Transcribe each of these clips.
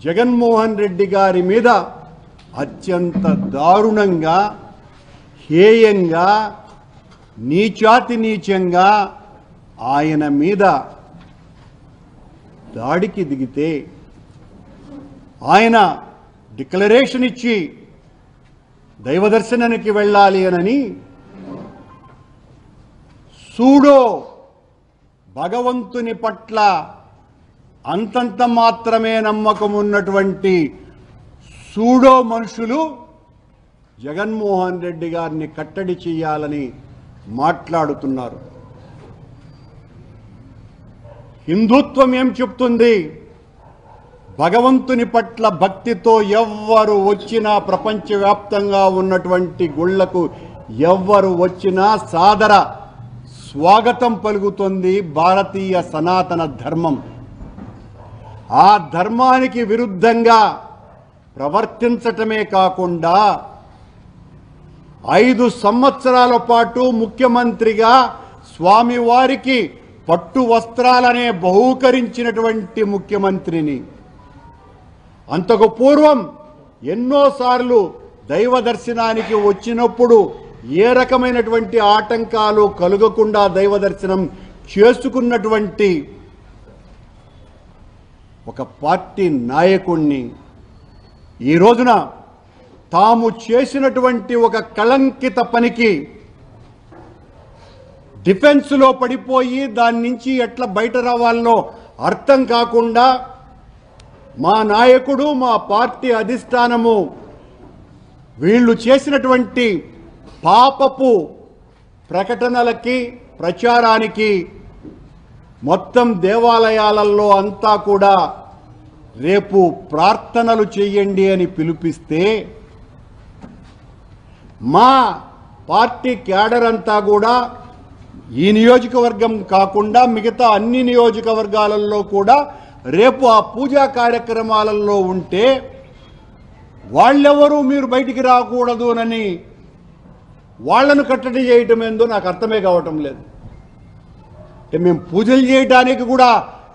జగన్మోహన్ రెడ్డి గారి మీద అత్యంత దారుణంగా, హేయంగా, నీచాతి నీచంగా ఆయన మీద దాడికి దిగితే ఆయన డిక్లరేషన్ ఇచ్చి దైవదర్శనానికి వెళ్ళాలి అని సూడో భగవంతుని పట్ల అంతంత మాత్రమే నమ్మకం ఉన్నటువంటి సూడో మనుషులు జగన్మోహన్ రెడ్డి గారిని కట్టడి చేయాలని మాట్లాడుతున్నారు. హిందుత్వం ఏం చెప్తుంది? భగవంతుని పట్ల భక్తితో ఎవ్వరు వచ్చినా, ప్రపంచవ్యాప్తంగా ఉన్నటువంటి గుళ్లకు ఎవ్వరు వచ్చినా సాదర స్వాగతం పలుకుతుంది భారతీయ సనాతన ధర్మం. ఆ ధర్మానికి విరుద్ధంగా ప్రవర్తించటమే కాకుండా 5 సంవత్సరాల పాటు ముఖ్యమంత్రిగా స్వామివారికి పట్టు వస్త్రాలనే బహూకరించినటువంటి ముఖ్యమంత్రిని, అంతకు పూర్వం ఎన్నోసార్లు దైవ దర్శనానికి వచ్చినప్పుడు ఏ రకమైనటువంటి ఆటంకాలు కలుగకుండా దైవ దర్శనం చేసుకున్నటువంటి ఒక పార్టీ నాయకుణ్ణి ఈ రోజున తాము చేసినటువంటి ఒక కళంకిత పనికి డిఫెన్స్లో పడిపోయి దాని నుంచి ఎట్లా బయట రావాలో అర్థం కాకుండా మా నాయకుడు, మా పార్టీ అధిష్టానము వీళ్ళు చేసినటువంటి పాపపు ప్రకటనలకి, ప్రచారానికి మొత్తం దేవాలయాలలో అంతా కూడా రేపు ప్రార్థనలు చేయండి అని పిలిపిస్తే మా పార్టీ క్యాడర్ అంతా కూడా ఈ నియోజకవర్గం కాకుండా మిగతా అన్ని నియోజకవర్గాలలో కూడా రేపు ఆ పూజా కార్యక్రమాలలో ఉంటే వాళ్ళెవరూ మీరు బయటికి రాకూడదు అని వాళ్లను కట్టడి చేయటం ఏందో నాకు అర్థమే కావటం లేదు. అంటే మేము పూజలు చేయడానికి కూడా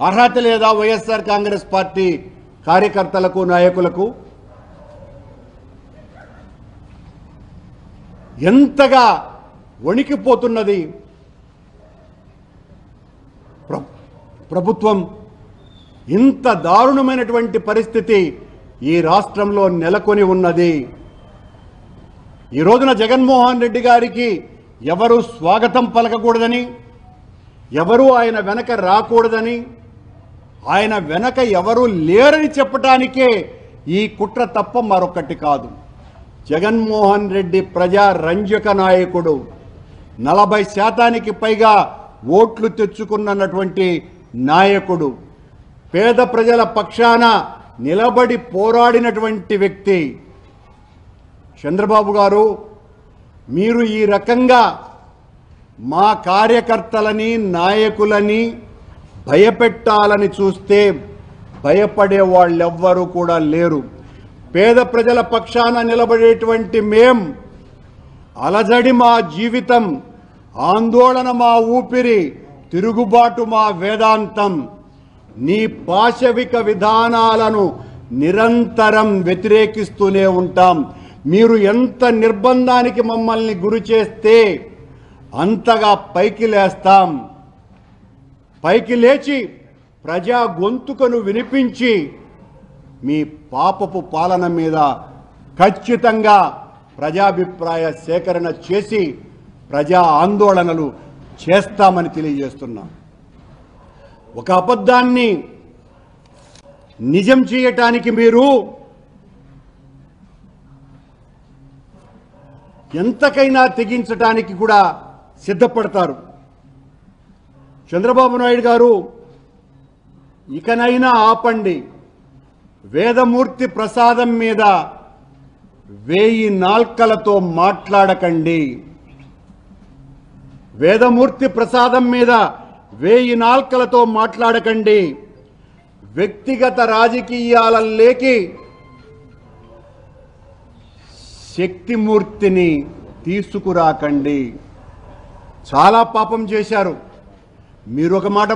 అర్హత లేదా వైఎస్ఆర్ కాంగ్రెస్ పార్టీ కార్యకర్తలకు, నాయకులకు? ఎంతగా వణికిపోతున్నది ప్రభుత్వం. ఇంత దారుణమైనటువంటి పరిస్థితి ఈ రాష్ట్రంలో నెలకొని ఉన్నది. ఈ రోజున జగన్మోహన్ రెడ్డి గారికి ఎవరు స్వాగతం పలకకూడదని, ఎవరు ఆయన వెనక రాకూడదని, ఆయన వెనక ఎవరు లేరని చెప్పటానికే ఈ కుట్ర తప్ప మరొకటి కాదు. జగన్మోహన్ రెడ్డి ప్రజా రంజక నాయకుడు, 40% పైగా ఓట్లు తెచ్చుకున్నటువంటి నాయకుడు, పేద ప్రజల పక్షాన నిలబడి పోరాడినటువంటి వ్యక్తి చంద్రబాబు గారు. మీరు ఈ రకంగా మా కార్యకర్తలని, నాయకులని భయపెట్టాలని చూస్తే భయపడే వాళ్ళెవ్వరూ కూడా లేరు. పేద ప్రజల పక్షాన నిలబడేటువంటి మేం, అలజడి మా జీవితం, ఆందోళన మా ఊపిరి, తిరుగుబాటు మా వేదాంతం. నీ పాశవిక విధానాలను నిరంతరం వ్యతిరేకిస్తూనే ఉంటాం. మీరు ఎంత నిర్బంధానికి మమ్మల్ని గురి చేస్తే అంతగా పైకి లేస్తాం. పైకి లేచి ప్రజా గొంతుకను వినిపించి మీ పాపపు పాలన మీద ఖచ్చితంగా ప్రజాభిప్రాయ సేకరణ చేసి ప్రజా ఆందోళనలు చేస్తామని తెలియజేస్తున్నాం. ఒక అబద్ధాన్ని నిజం చేయటానికి మీరు ఎంతకైనా తెగించటానికి కూడా సిద్ధపడతారు. చంద్రబాబు నాయుడు గారు, ఇకనైనా ఆపండి. వేదమూర్తి ప్రసాదం మీద 1000 నాల్కలతో మాట్లాడకండి. వేదమూర్తి ప్రసాదం మీద 1000 నాల్కలతో మాట్లాడకండి. వ్యక్తిగత రాజకీయాలలోకి శక్తిమూర్తిని తీసుకురాకండి. చాలా పాపం చేశారు. మీరు ఒక మాట